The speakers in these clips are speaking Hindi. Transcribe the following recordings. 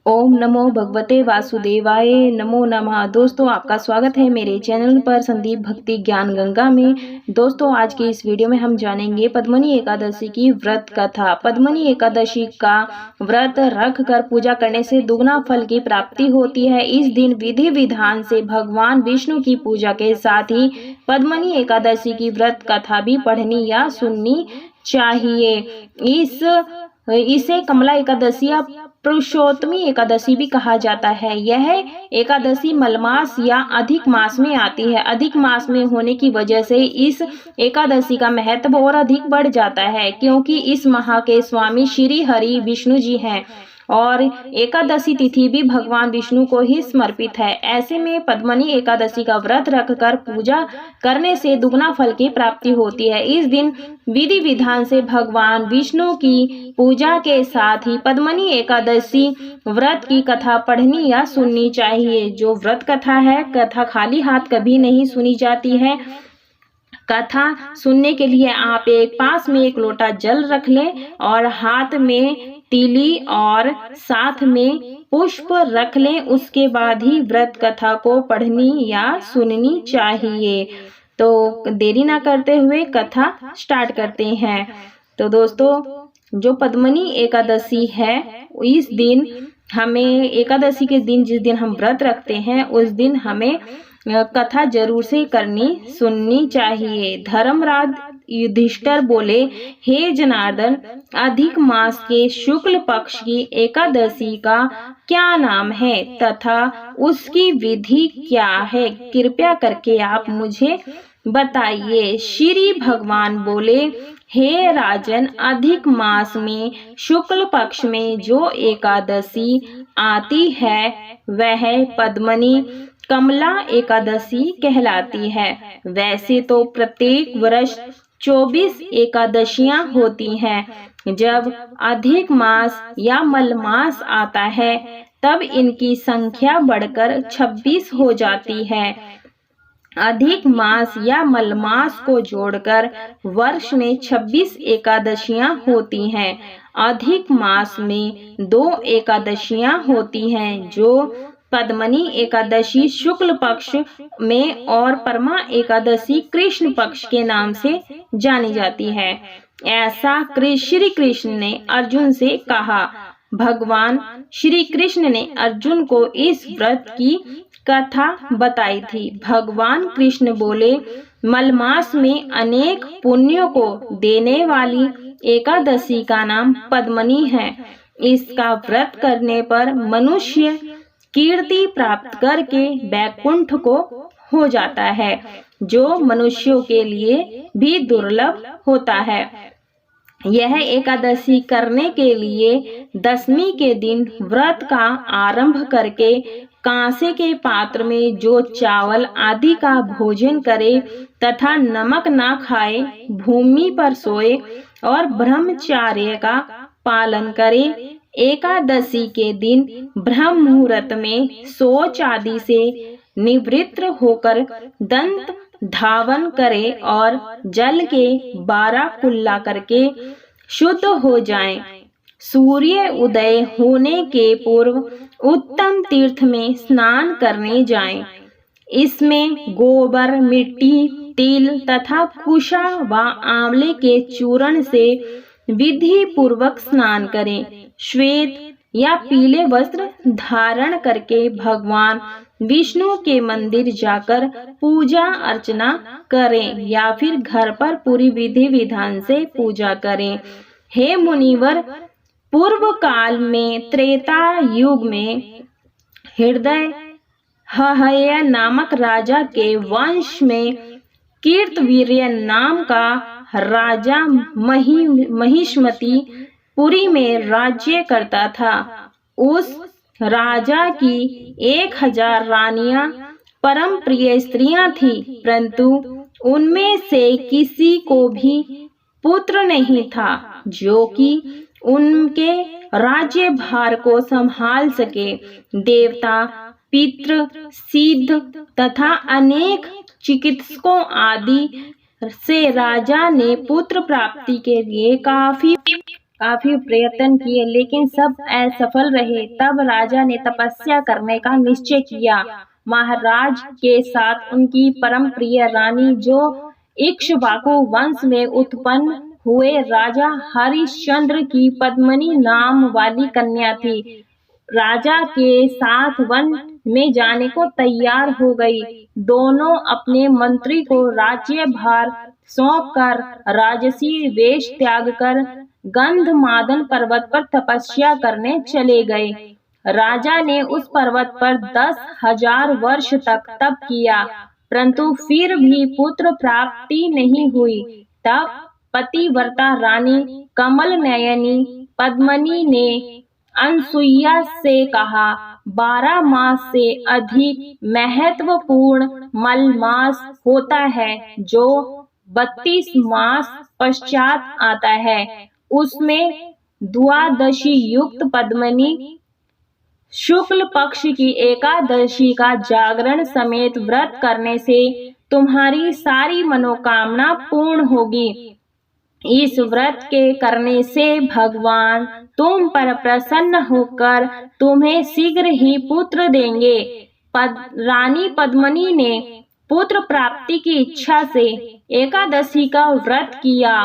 ओम नमो भगवते वासुदेवाय नमो नमः। दोस्तों, आपका स्वागत है मेरे चैनल पर संदीप भक्ति ज्ञान गंगा में। दोस्तों, आज की इस वीडियो में हम जानेंगे पद्मनी एकादशी की व्रत कथा। पद्मनी एकादशी का व्रत रख कर पूजा करने से दुगना फल की प्राप्ति होती है। इस दिन विधि विधान से भगवान विष्णु की पूजा के साथ ही पद्मनी एकादशी की व्रत कथा भी पढ़नी या सुननी चाहिए। इसे कमला एकादशी या पुरुषोत्तमी एकादशी भी कहा जाता है। यह एकादशी मलमास या अधिक मास में आती है। अधिक मास में होने की वजह से इस एकादशी का महत्व और अधिक बढ़ जाता है, क्योंकि इस माह के स्वामी श्री हरि विष्णु जी हैं और एकादशी तिथि भी भगवान विष्णु को ही समर्पित है। ऐसे में पद्मनी एकादशी का व्रत रखकर पूजा करने से दुगना फल की प्राप्ति होती है। इस दिन विधि विधान से भगवान विष्णु की पूजा के साथ ही पद्मनी एकादशी व्रत की कथा पढ़नी या सुननी चाहिए। जो व्रत कथा है, कथा खाली हाथ कभी नहीं सुनी जाती है। कथा सुनने के लिए आप पास में एक लोटा जल रख लें और हाथ में तीली और साथ में पुष्प रख लें। उसके बाद ही व्रत कथा को पढ़नी या सुननी चाहिए। तो देरी ना करते हुए कथा स्टार्ट करते हैं। तो दोस्तों, जो पद्मनी एकादशी है, इस दिन हमें एकादशी के दिन जिस दिन हम व्रत रखते हैं उस दिन हमें कथा जरूर से करनी सुननी चाहिए। धर्मराज युधिष्ठिर बोले, हे जनार्दन, अधिक मास के शुक्ल पक्ष की एकादशी का क्या नाम है तथा उसकी विधि क्या है? कृपया करके आप मुझे बताइए। श्री भगवान बोले, हे राजन, अधिक मास में शुक्ल पक्ष में जो एकादशी आती है वह पद्मनी कमला एकादशी कहलाती है। वैसे तो प्रत्येक वर्ष 24 एकादशियां होती हैं। जब अधिक मास या मलमास आता है तब इनकी संख्या बढ़कर 26 हो जाती है। अधिक मास या मलमास को जोड़कर वर्ष में 26 एकादशियां होती हैं। अधिक मास में 2 एकादशियां होती हैं, जो पद्मनी एकादशी शुक्ल पक्ष में और परमा एकादशी कृष्ण पक्ष के नाम से जानी जाती है। ऐसा श्री कृष्ण ने अर्जुन से कहा। भगवान श्री कृष्ण ने अर्जुन को इस व्रत की कथा बताई थी। भगवान कृष्ण बोले, मलमास में अनेक पुण्यों को देने वाली एकादशी का नाम पद्मनी है। इसका व्रत करने पर मनुष्य कीर्ति प्राप्त करके वैकुंठ को हो जाता है, जो मनुष्यों के लिए भी दुर्लभ होता है। यह एकादशी करने के लिए दशमी के दिन व्रत का आरंभ करके कांसे के पात्र में जो चावल आदि का भोजन करे तथा नमक ना खाए, भूमि पर सोए और ब्रह्मचर्य का पालन करे। एकादशी के दिन ब्रह्म मुहूर्त में शौच आदि से निवृत्त होकर दंत धावन करे और जल के 12 कुल्ला करके शुद्ध हो जाएं। सूर्य उदय होने के पूर्व उत्तम तीर्थ में स्नान करने जाएं। इसमें गोबर, मिट्टी, तिल तथा कुशा व आंवले के चूर्ण से विधि पूर्वक स्नान करें। श्वेत या पीले वस्त्र धारण करके भगवान विष्णु के मंदिर जाकर पूजा अर्चना करें या फिर घर पर पूरी विधि विधान से पूजा करें। हे मुनिवर, पूर्व काल में त्रेता युग में हृदय हय नामक राजा के वंश में कीर्तवीर्य नाम का राजा महिष्मती पुरी में राज्य करता था। उस राजा की 1000 रानियां परम प्रिय स्त्रियां थीं, परंतु उनमें से किसी को भी पुत्र नहीं था जो कि उनके राज्य भार को संभाल सके। देवता, पितृ, सिद्ध तथा अनेक चिकित्सकों आदि से राजा ने पुत्र प्राप्ति के लिए काफी काफी प्रयत्न किए लेकिन सब असफल रहे। तब राजा ने तपस्या करने का निश्चय किया। महाराज के साथ उनकी परम प्रिय रानी जो इक्ष्वाकु वंश में उत्पन्न हुए राजा हरिश्चंद्र की पद्मिनी नाम वाली कन्या थी। राजा के साथ वन में जाने को तैयार हो गई। दोनों अपने मंत्री को राज्य भार सौंपकर राजसी वेश त्याग कर गंधमादन पर्वत पर तपस्या करने चले गए। राजा ने उस पर्वत पर 10,000 वर्ष तक तप किया, परंतु फिर भी पुत्र प्राप्ति नहीं हुई। तब पतिव्रता रानी कमल नयनी पद्मिनी ने अनसुईया से कहा, 12 मास से अधिक महत्वपूर्ण मलमास होता है जो 32 मास पश्चात आता है। उसमें द्वादशी युक्त पद्मिनी शुक्ल पक्ष की एकादशी का जागरण समेत व्रत करने से तुम्हारी सारी मनोकामना पूर्ण होगी। इस व्रत के करने से भगवान तुम पर प्रसन्न होकर तुम्हें शीघ्र ही पुत्र देंगे। रानी पद्मिनी ने पुत्र प्राप्ति की इच्छा से एकादशी का व्रत किया।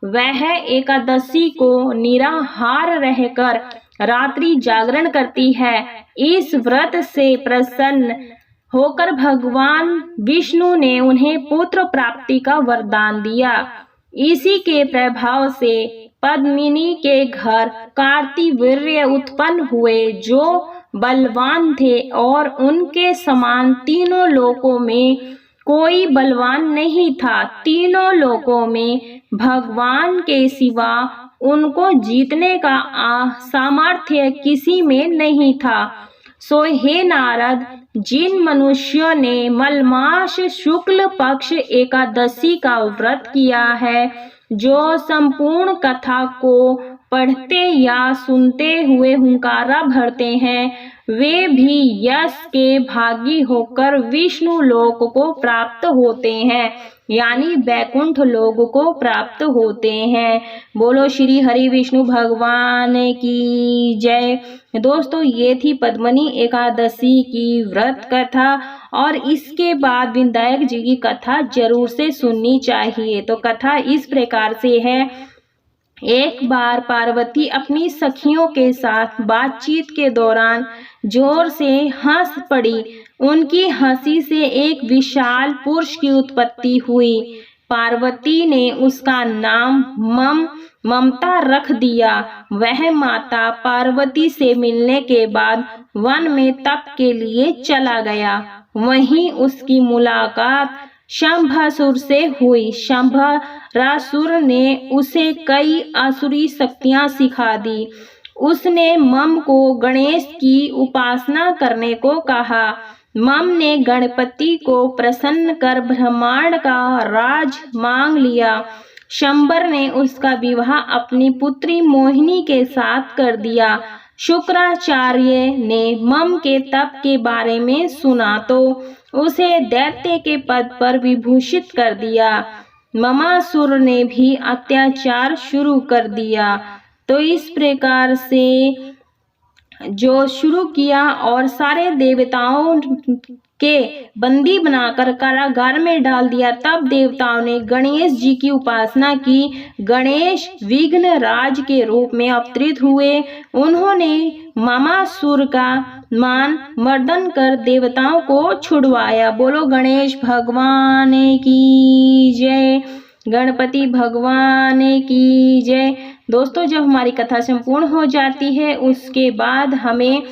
वह एकादशी को निराहार रहकर रात्रि जागरण करती है। इस व्रत से प्रसन्न होकर भगवान विष्णु ने उन्हें पुत्र प्राप्ति का वरदान दिया। इसी के प्रभाव से पद्मिनी के घर कार्तिवीर्य उत्पन्न हुए जो बलवान थे और उनके समान तीनों लोकों में कोई बलवान नहीं था। तीनों लोकों में भगवान के सिवा उनको जीतने का सामर्थ्य किसी में नहीं था। सो हे नारद, जिन मनुष्यों ने मलमास शुक्ल पक्ष एकादशी का व्रत किया है, जो संपूर्ण कथा को पढ़ते या सुनते हुए हुंकारा भरते हैं, वे भी यश के भागी होकर विष्णु लोक को प्राप्त होते हैं, यानी वैकुंठ लोक को प्राप्त होते हैं। बोलो श्री हरि विष्णु भगवान की जय। दोस्तों, ये थी पद्मिनी एकादशी की व्रत कथा और इसके बाद विनायक जी की कथा जरूर से सुननी चाहिए। तो कथा इस प्रकार से है। एक बार पार्वती अपनी सखियों के साथ बातचीत के दौरान जोर से हंस पड़ी। उनकी हंसी से एक विशाल पुरुष की उत्पत्ति हुई। पार्वती ने उसका नाम ममता रख दिया। वह माता पार्वती से मिलने के बाद वन में तप के लिए चला गया। वहीं उसकी मुलाकात शंभासुर से हुई। शंभरासुर ने उसे कई आसुरी शक्तियां सिखा दी। उसने मम को गणेश की उपासना करने को कहा। मम ने गणपति को प्रसन्न कर ब्रह्मांड का राज मांग लिया। शंबर ने उसका विवाह अपनी पुत्री मोहिनी के साथ कर दिया। शुक्राचार्य ने मम के तप के बारे में सुना तो उसे दैत्य के पद पर विभूषित कर दिया। ममासुर ने भी अत्याचार शुरू कर दिया। तो इस प्रकार से जो शुरू किया और सारे देवताओं के बंदी बनाकर कारागार में डाल दिया। तब देवताओं ने गणेश जी की उपासना की। गणेश विघ्न राज के रूप में अवतरित हुए। उन्होंने ममासुर का मान मर्दन कर देवताओं को छुड़वाया। बोलो गणेश भगवान की जय, गणपति भगवान की जय। दोस्तों, जब हमारी कथा संपूर्ण हो जाती है उसके बाद हमें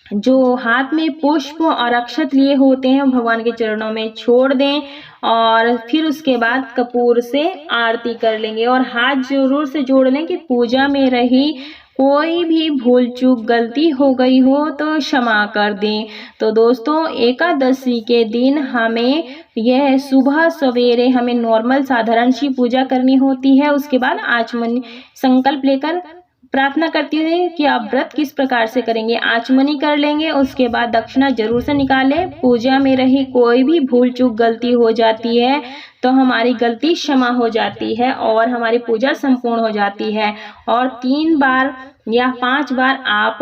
जो हाथ में पुष्प और अक्षत लिए होते हैं भगवान के चरणों में छोड़ दें और फिर उसके बाद कपूर से आरती कर लेंगे और हाथ जरूर से जोड़ लें कि पूजा में रही कोई भी भूल चूक गलती हो गई हो तो क्षमा कर दें। तो दोस्तों, एकादशी के दिन हमें यह सुबह सवेरे हमें नॉर्मल साधारण सी पूजा करनी होती है। उसके बाद आचमन संकल्प लेकर प्रार्थना करती हूँ कि आप व्रत किस प्रकार से करेंगे। आचमनी कर लेंगे, उसके बाद दक्षिणा जरूर से निकालें। पूजा में रही कोई भी भूल चूक गलती हो जाती है तो हमारी गलती क्षमा हो जाती है और हमारी पूजा संपूर्ण हो जाती है। और 3 बार या 5 बार आप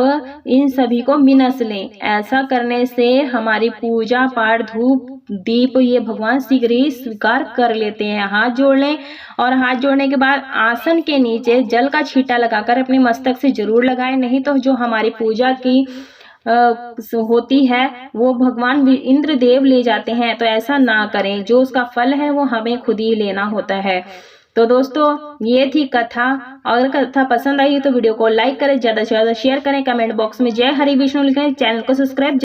इन सभी को मिनस लें। ऐसा करने से हमारी पूजा पाठ धूप दीप ये भगवान शीघ्र ही स्वीकार कर लेते हैं। हाथ जोड़ लें और हाथ जोड़ने के बाद आसन के नीचे जल का छींटा लगाकर अपने मस्तक से जरूर लगाएं, नहीं तो जो हमारी पूजा की होती है वो भगवान इंद्रदेव ले जाते हैं, तो ऐसा ना करें। जो उसका फल है वो हमें खुद ही लेना होता है। तो दोस्तों ये थी कथा। अगर कथा पसंद आई तो वीडियो को लाइक करें, ज़्यादा से ज़्यादा शेयर करें, कमेंट बॉक्स में जय हरि विष्णु लिखें, चैनल को सब्सक्राइब